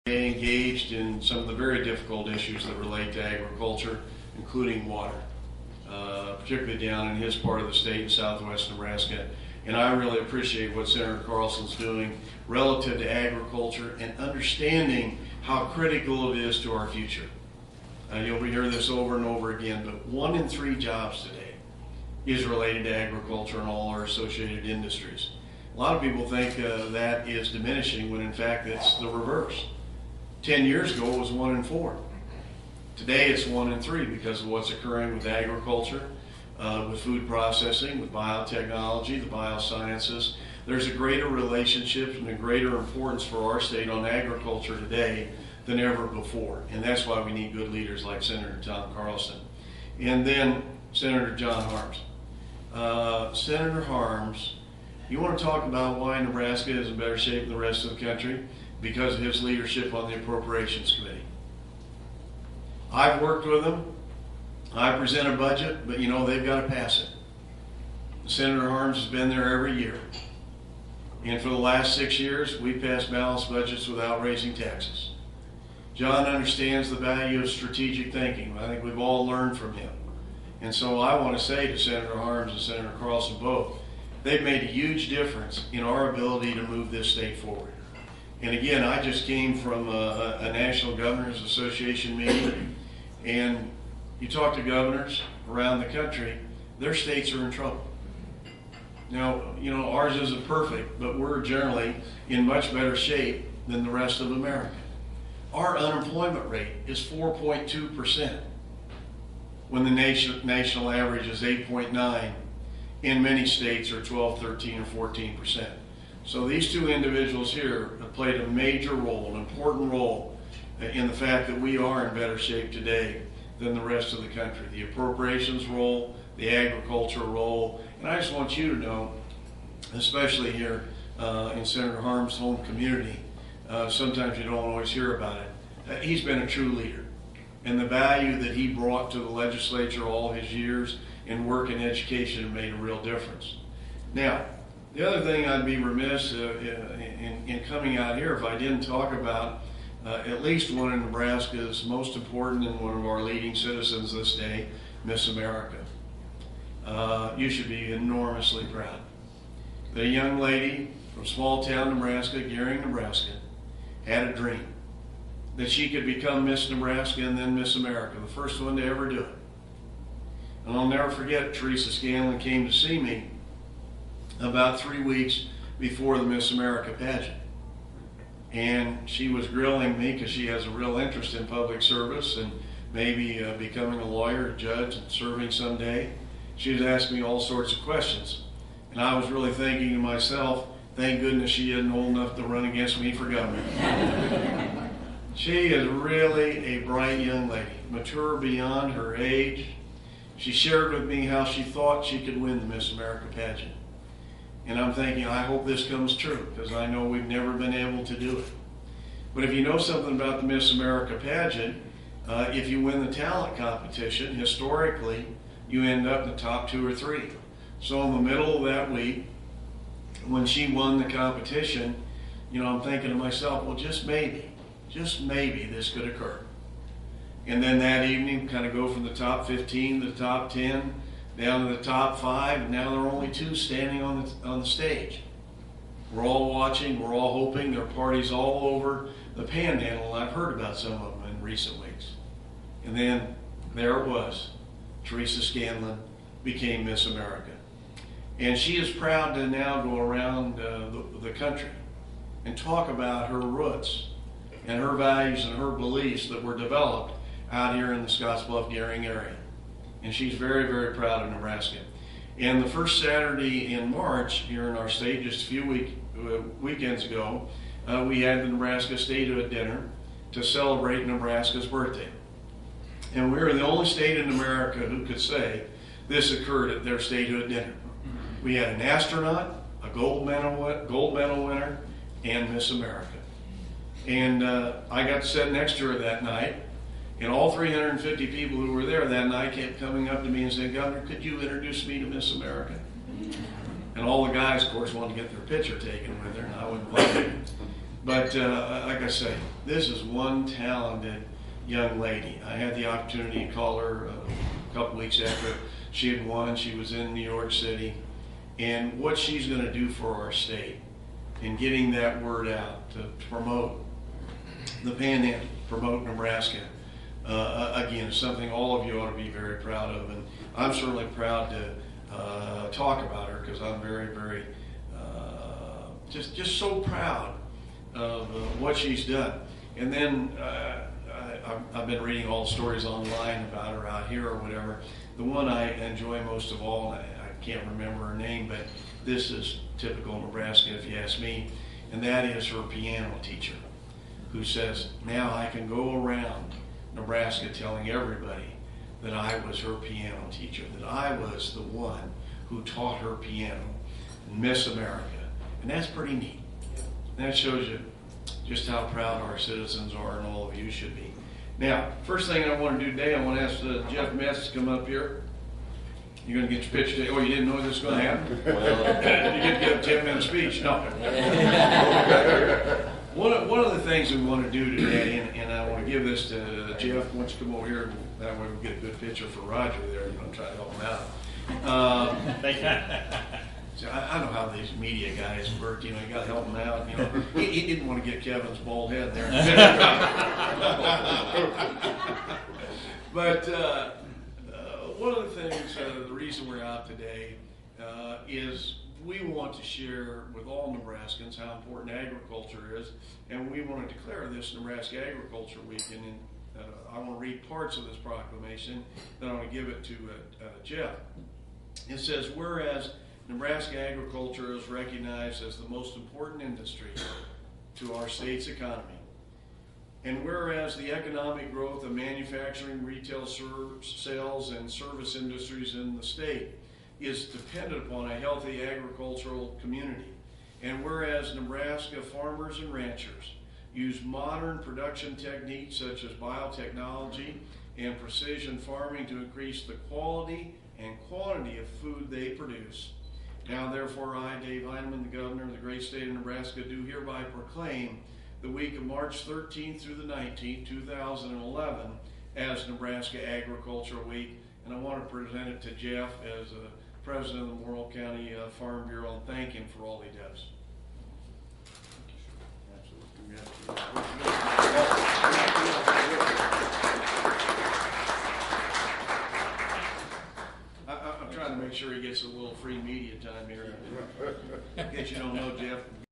engaged in some of the very difficult issues that relate to agriculture, including water, particularly down in his part of the state in southwest Nebraska. And I really appreciate what Senator Carlson's doing relative to agriculture and understanding how critical it is to our future. You'll hear this over and over again, but 1 in 3 jobs today is related to agriculture and all our associated industries. A lot of people think that is diminishing when in fact it's the reverse. 10 years ago it was 1 in 4. Today it's 1 in 3 because of what's occurring with agriculture, with food processing, with biotechnology, the biosciences. There's a greater relationship and a greater importance for our state on agriculture today than ever before. And that's why we need good leaders like Senator Tom Carlson. And then Senator John Harms. Senator Harms, you want to talk about why Nebraska is in better shape than the rest of the country? Because of his leadership on the Appropriations Committee. I've worked with him. I present a budget, but you know, they've got to pass it. Senator Harms has been there every year. And for the last 6 years, we've passed balanced budgets without raising taxes. John understands the value of strategic thinking. I think we've all learned from him. And so I want to say to Senator Harms and Senator Carlson both, they've made a huge difference in our ability to move this state forward. And again, I just came from a National Governors Association meeting, and you talk to governors around the country, their states are in trouble. Now, you know, ours isn't perfect, but we're generally in much better shape than the rest of America. Our unemployment rate is 4.2%, when the national average is 8.9%. In many states are 12, 13, or 14%. So these two individuals here have played a major role, an important role in the fact that we are in better shape today than the rest of the country. The appropriations role, the agriculture role, and I just want you to know, especially here in Senator Harms' home community, sometimes you don't always hear about it. He's been a true leader, and the value that he brought to the legislature all his years in work and education made a real difference. Now, the other thing I'd be remiss in coming out here if I didn't talk about at least one of Nebraska's most important and one of our leading citizens this day, Miss America. You should be enormously proud. The young lady from small town Nebraska, Gearing, Nebraska, had a dream that she could become Miss Nebraska and then Miss America, the first one to ever do it. And I'll never forget, Teresa Scanlon came to see me about 3 weeks before the Miss America pageant. And she was grilling me because she has a real interest in public service and maybe becoming a lawyer, a judge, and serving someday. She was asking me all sorts of questions. And I was really thinking to myself, thank goodness she isn't old enough to run against me for governor. She is really a bright young lady, mature beyond her age. She shared with me how she thought she could win the Miss America pageant. And I'm thinking, I hope this comes true, because I know we've never been able to do it. But if you know something about the Miss America pageant, if you win the talent competition, historically, you end up in the top 2 or 3. So in the middle of that week, when she won the competition, you know, I'm thinking to myself, well, just maybe this could occur. And then that evening, kind of go from the top 15 to the top 10, down to the top 5, and now there are only 2 standing on the stage. We're all watching, we're all hoping. There are parties all over the Panhandle, and I've heard about some of them in recent weeks. And then there it was. Teresa Scanlon became Miss America. And she is proud to now go around the country and talk about her roots and her values and her beliefs that were developed out here in the Scottsbluff-Gearing area. And she's very, very proud of Nebraska. And the first Saturday in March here in our state, just a few weekends ago, we had the Nebraska Statehood Dinner to celebrate Nebraska's birthday. And we were the only state in America who could say this occurred at their statehood dinner. We had an astronaut, a gold medal winner, and Miss America. And I got to sit next to her that night. And all 350 people who were there that night kept coming up to me and saying, Governor, could you introduce me to Miss America? And all the guys, of course, wanted to get their picture taken with her, and I wouldn't blame them. But like I say, this is one talented young lady. I had the opportunity to call her a couple weeks after she had won. She was in New York City. And what she's going to do for our state in getting that word out to promote the Panhandle, promote Nebraska, again, is something all of you ought to be very proud of. And I'm certainly proud to talk about her because I'm very, very, just so proud of what she's done. And then I've been reading all the stories online about her out here or whatever. The one I enjoy most of all, and I can't remember her name, but this is typical Nebraska if you ask me, and that is her piano teacher, who says, now I can go around Nebraska telling everybody that I was her piano teacher, that I was the one who taught her piano in Miss America. And that's pretty neat. And that shows you just how proud our citizens are, and all of you should be. Now, first thing I want to do today, I want to ask Jeff Metz to come up here. You're going to get your pitch today. Oh, you didn't know this was going to happen? Well, you get to give a 10-minute speech. No. One of the things we want to do today, and I want to give this to Jeff. Why don't you come over here? That way we get a good picture for Roger there. You're going to try to help him out. Thank you. So I know how these media guys work. You know, you got to help them out. You know, he didn't want to get Kevin's bald head there. But one of the things, the reason we're out today is we want to share with all Nebraskans how important agriculture is, and we want to declare this Nebraska Agriculture Week. And I want to read parts of this proclamation, then I want to give it to Jeff. It says, whereas Nebraska agriculture is recognized as the most important industry to our state's economy, and whereas the economic growth of manufacturing, retail sales, and service industries in the state is dependent upon a healthy agricultural community, and whereas Nebraska farmers and ranchers use modern production techniques such as biotechnology and precision farming to increase the quality and quantity of food they produce. Now therefore I, Dave Heineman, the governor of the great state of Nebraska, do hereby proclaim the week of March 13th through the 19th, 2011 as Nebraska Agriculture Week. And I want to present it to Jeff as president of the Morrill County Farm Bureau and thank him for all he does. I'm trying to make sure he gets a little free media time here. In case you don't know, Jeff,